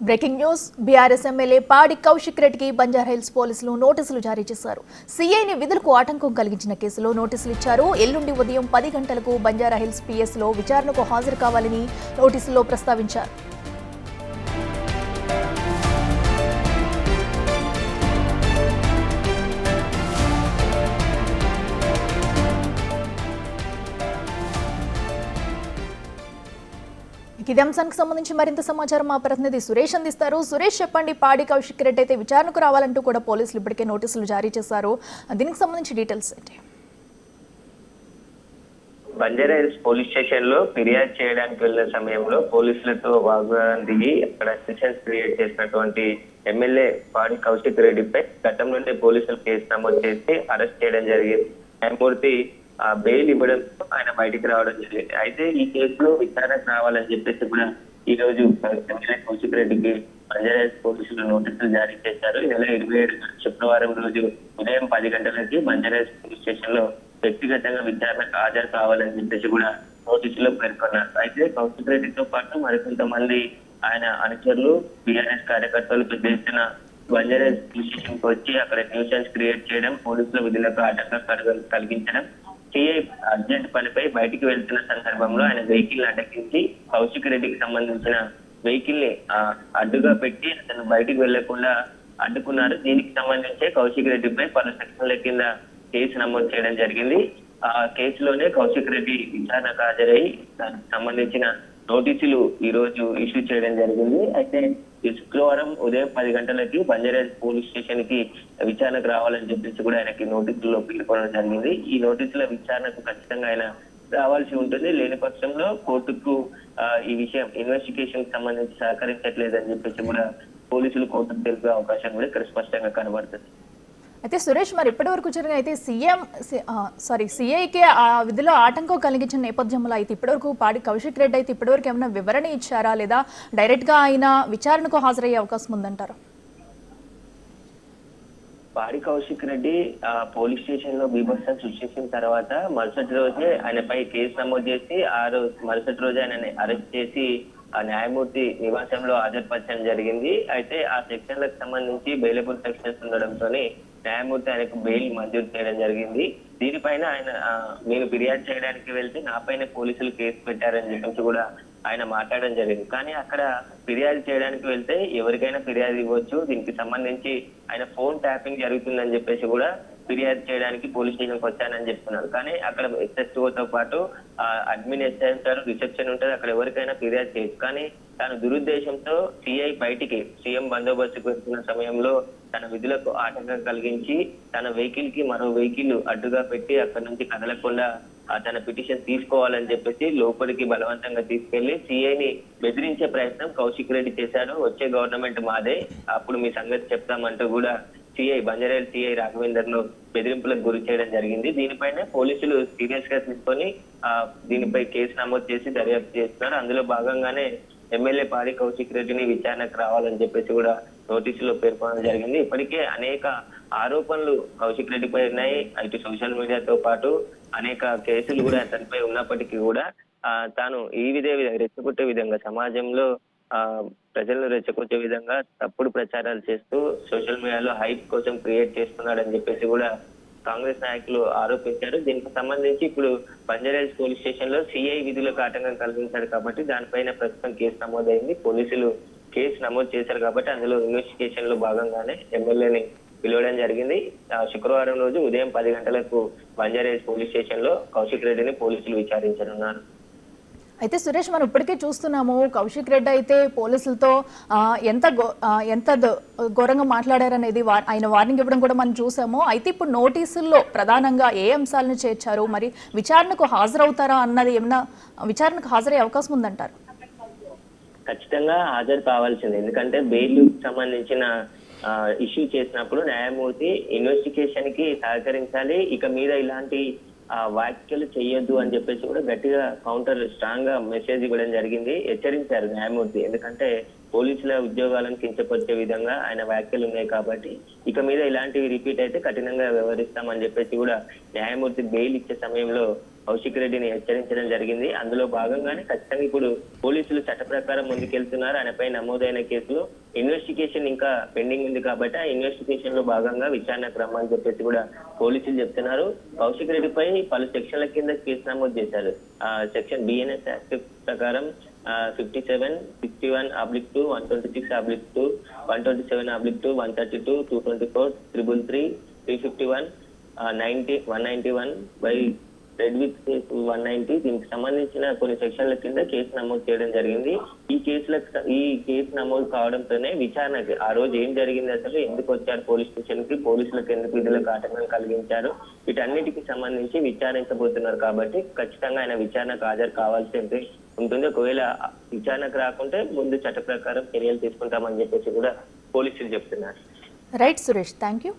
Breaking news BRS MLA పాడి కౌశిక్ రెడ్డికి బంజారాహిల్స్ పోలీసులు నోటీసులు జారీ చేశారు. సీఐని విధులకు ఆటంకం కలిగించిన కేసులో నోటీసులు ఇచ్చారు. ఎల్లుండి ఉదయం 10 గంటలకు బంజారాహిల్స్ పిఎస్లో విచారణకు హాజరు కావాలని నోటీసుల్లో ప్రస్తావించారు. ఇదే అంశానికి సంబంధించి మరింత సమాచారం మా ప్రతినిధి సురేష్ అందిస్తారు. సురేష్, చెప్పండి. పాడి కౌశిక్ రెడ్డి అయితే విచారణకు రావాలంటూ కూడా పోలీసులు ఇప్పటికే నోటీసులు జారీ చేశారు. దీనికి సంబంధించి డీటెయిల్స్ ఏంటి? బంజారాహిల్స్ పోలీస్ స్టేషన్ లో ఫిర్యాదు చేయడానికి వెళ్లిన సమయంలో పోలీసులతో వాగ్వాదం దిగి అక్కడ సెషన్స్ క్రియేట్ చేసినటువంటి ఎమ్మెల్యే పాడి కౌశిక్ రెడ్డిపై గతంలోనే పోలీసులు కేసు నమోదు చేసి అరెస్ట్ చేయడం జరిగింది. న్యాయమూర్తి బెయిల్ ఇవ్వడంతో ఆయన బయటికి రావడం జరిగింది. అయితే ఈ కేసులో విచారణకు రావాలని చెప్పేసి కూడా ఈ రోజు ఎమ్మెల్యే కౌశిక్ రెడ్డికి బంజారాహిల్స్ పోలీసులు నోటీసులు జారీ చేశారు. ఈ నెల 27 శుక్రవారం రోజు ఉదయం 10 గంటలకి బంజారాహిల్స్ పోలీస్ స్టేషన్ లో వ్యక్తిగతంగా విచారణకు హాజరు కావాలని చెప్పేసి కూడా నోటీసులో పేర్కొన్నారు. అయితే కౌశిక్ రెడ్డితో పాటు మరికొంతమంది ఆయన అనుచరులు బీఆర్ఎస్ కార్యకర్తలు పెద్ద ఎత్తున బంజారాహిల్స్ పోలీస్ స్టేషన్ కి వచ్చి అక్కడ న్యూసెన్స్ క్రియేట్ చేయడం, పోలీసుల విధులకు ఆటంకం కలిగించడం, సిఐ అర్జెంట్ పనిపై బయటికి వెళ్తున్న సందర్భంలో ఆయన వెహికల్ అడ్డగించి కౌశిక్ రెడ్డికి సంబంధించిన వెహికల్ ని అడ్డుగా పెట్టి అతను బయటికి వెళ్లకుండా అడ్డుకున్నారు. దీనికి సంబంధించి కౌశిక్ రెడ్డిపై పలు సెక్షన్ల కింద కేసు నమోదు చేయడం జరిగింది. ఆ కేసులోనే కౌశిక్ రెడ్డి విచారణకు హాజరై దానికి సంబంధించిన నోటీసులు ఈ రోజు ఇష్యూ చేయడం జరిగింది. అయితే ఈ శుక్రవారం ఉదయం 10 గంటలకి బంజారాహిల్స్ పోలీస్ స్టేషన్ కి విచారణకు రావాలని చెప్పేసి కూడా ఆయనకి నోటీసుల్లో పేర్కొనడం జరిగింది. ఈ నోటీసుల విచారణకు ఖచ్చితంగా ఆయన రావాల్సి ఉంటుంది. లేని పక్షంలో కోర్టుకు ఈ విషయం ఇన్వెస్టిగేషన్ కి సంబంధించి సహకరించట్లేదని చెప్పేసి కూడా పోలీసులు కోర్టుకు తెలిపే అవకాశం కూడా ఇక్కడ స్పష్టంగా కనబడుతుంది. అయితే సురేష్, మరి ఇప్పటి వరకు జరిగిన అయితే సిఐకి ఆ విధిలో ఆటంకం కలిగించిన నేపథ్యంలో అయితే ఇప్పటివరకు పాడి కౌశిక్ రెడ్డి అయితే ఇప్పటివరకు ఏమైనా వివరణ ఇచ్చారా, లేదా డైరెక్ట్ గా ఆయన విచారణకు హాజరయ్యే అవకాశం ఉందంటారా? పాడి కౌశిక్ రెడ్డి పోలీస్ స్టేషన్ లో బీభత్సం సృష్టించిన తర్వాత మరుసటి రోజే ఆయనపై కేసు నమోదు చేసి మరుసటి రోజే ఆయనని అరెస్ట్ చేసి ఆ న్యాయమూర్తి నివాసంలో హాజరుపరచడం జరిగింది. అయితే ఆ సెక్షన్లకు సంబంధించి బెయిలబుల్ సెక్షన్స్ ఉండడంతో న్యాయమూర్తి ఆయనకు బెయిల్ మంజూరు చేయడం జరిగింది. దీనిపైన ఆయన నేను ఫిర్యాదు చేయడానికి వెళ్తే నాపైన పోలీసులు కేసు పెట్టారని చెప్పేసి కూడా ఆయన మాట్లాడడం జరిగింది. కానీ అక్కడ ఫిర్యాదు చేయడానికి వెళ్తే ఎవరికైనా ఫిర్యాదు ఇవ్వచ్చు, దీనికి సంబంధించి ఆయన ఫోన్ ట్యాపింగ్ జరుగుతుందని చెప్పేసి కూడా ఫిర్యాదు చేయడానికి పోలీస్ స్టేషన్కి వచ్చానని చెప్తున్నారు. కానీ అక్కడ ఎస్ఎస్ఓతో పాటు అడ్మిన్ ఎస్ఐ రిసెప్షన్ ఉంటుంది, అక్కడ ఎవరికైనా ఫిర్యాదు చేయొచ్చు. కానీ తాను దురుద్దేశంతో సిఐ బయటికి సీఎం బందోబస్తుకు వెళ్తున్న సమయంలో తన విధులకు ఆటంకం కలిగించి తన వెహికల్ కి మరో వెహికల్ అడ్డుగా పెట్టి అక్కడి నుంచి కదలకుండా తన పిటిషన్ తీసుకోవాలని చెప్పేసి లోపలికి బలవంతంగా తీసుకెళ్లి సిఐని బెదిరించే ప్రయత్నం కౌశిక్ రెడ్డి చేశాడు. వచ్చే గవర్నమెంట్ మాదే, అప్పుడు మీ సంగతి చెప్తామంటూ కూడా బంజారాహిల్స్ సిఐ రాఘవేందర్ ను బెదిరింపులకు గురి చేయడం జరిగింది. దీనిపైన పోలీసులు సీరియస్ గా తీసుకొని దీనిపై కేసు నమోదు చేసి దర్యాప్తు చేస్తున్నారు. అందులో భాగంగానే ఎమ్మెల్యే పాడి కౌశిక్ రెడ్డిని విచారణకు రావాలని చెప్పేసి కూడా నోటీసులో పేర్కొనడం జరిగింది. ఇప్పటికే అనేక ఆరోపణలు కౌశిక్ రెడ్డిపై ఉన్నాయి. ఇటు సోషల్ మీడియాతో పాటు అనేక కేసులు కూడా అతనిపై ఉన్నప్పటికీ కూడా తాను ఈ రెచ్చగొట్టే విధంగా సమాజంలో ప్రజలను రెచ్చగొట్టే విధంగా తప్పుడు ప్రచారాలు చేస్తూ సోషల్ మీడియాలో హైప్ కోసం క్రియేట్ చేస్తున్నాడని చెప్పేసి కూడా కాంగ్రెస్ నాయకులు ఆరోపించారు. దీనికి సంబంధించి ఇప్పుడు బంజారాహిల్స్ పోలీస్ స్టేషన్ లో సిఐ విధులకు ఆటంకం కలిగించాడు కాబట్టి దానిపైన ప్రస్తుతం కేసు నమోదైంది. పోలీసులు కేసు నమోదు చేశారు కాబట్టి అందులో ఇన్వెస్టిగేషన్ లో భాగంగానే ఎమ్మెల్యేని పిలవడం జరిగింది. శుక్రవారం రోజు ఉదయం 10 గంటలకు బంజారాహిల్స్ పోలీస్ స్టేషన్ లో కౌశిక్ రెడ్డిని పోలీసులు విచారించనున్నారు. అయితే సురేష్, మనం ఇప్పటికే చూస్తున్నాము కౌశిక్ రెడ్డి అయితే పోలీసులతో ఎంత ఘోరంగా మాట్లాడారనేది ఆయన వార్నింగ్ ఇవ్వడం కూడా మనం చూసాము. అయితే ఇప్పుడు నోటీసుల్లో ప్రధానంగా ఏ అంశాలను చేర్చారు, మరి విచారణకు హాజరవుతారా అన్నది ఏమన్నా విచారణకు హాజరయ్యే అవకాశం ఉందంటారు? ఖచ్చితంగా హాజరు కావాల్సింది. ఎందుకంటే బెయిల్ సంబంధించిన ఇష్యూ చేసినప్పుడు న్యాయమూర్తి ఇన్వెస్టిగేషన్ కి సహకరించాలి, ఇక మీద ఇలాంటి వ్యాఖ్యలు చేయొద్దు అని చెప్పేసి కూడా గట్టిగా కౌంటర్ స్ట్రాంగ్ గా మెసేజ్ ఇవ్వడం జరిగింది. హెచ్చరించారు న్యాయమూర్తి. ఎందుకంటే పోలీసుల ఉద్యోగాలను కించపరిచే విధంగా ఆయన వ్యాఖ్యలు ఉన్నాయి కాబట్టి ఇక మీద ఇలాంటివి రిపీట్ అయితే కఠినంగా వ్యవహరిస్తామని చెప్పేసి కూడా న్యాయమూర్తి బెయిల్ ఇచ్చే సమయంలో కౌశిక్ రెడ్డిని హెచ్చరించడం జరిగింది. అందులో భాగంగానే ఖచ్చితంగా ఇప్పుడు పోలీసులు చట్ట ప్రకారం ముందుకెళ్తున్నారు. ఆయనపై నమోదైన కేసులో ఇన్వెస్టిగేషన్ ఇంకా పెండింగ్ ఉంది కాబట్టి ఆ ఇన్వెస్టిగేషన్ లో భాగంగా విచారణకు రమ్మని చెప్పేసి కూడా పోలీసులు చెప్తున్నారు. కౌశిక్ రెడ్డిపై పలు సెక్షన్ల కింద కేసు నమోదు చేశారు. సెక్షన్ బిఎన్ఎస్ యాక్ట్ ప్రకారం 57, 61/2, 126/2, 127/2, 132, 224, 333, 351, 191 బై రెడ్ విత్ కేసు 190 దీనికి సంబంధించిన కొన్ని సెక్షన్ల కింద కేసు నమోదు చేయడం జరిగింది. ఈ కేసు నమోదు కావడంతోనే విచారణకి ఆ రోజు ఏం జరిగింది, అసలు ఎందుకు వచ్చారు పోలీస్ స్టేషన్ కి, పోలీసులకు ఎందుకు విధులకు ఆటంకం కలిగించారు, వీటన్నిటికి సంబంధించి విచారించబోతున్నారు. కాబట్టి ఖచ్చితంగా ఆయన విచారణకు హాజరు కావాల్సి ఉంటుంది. ఒకవేళ విచారణకు రాకుంటే ముందు చట్ట ప్రకారం చర్యలు తీసుకుంటామని చెప్పేసి కూడా పోలీసులు చెప్తున్నారు. Right Suresh, thank you.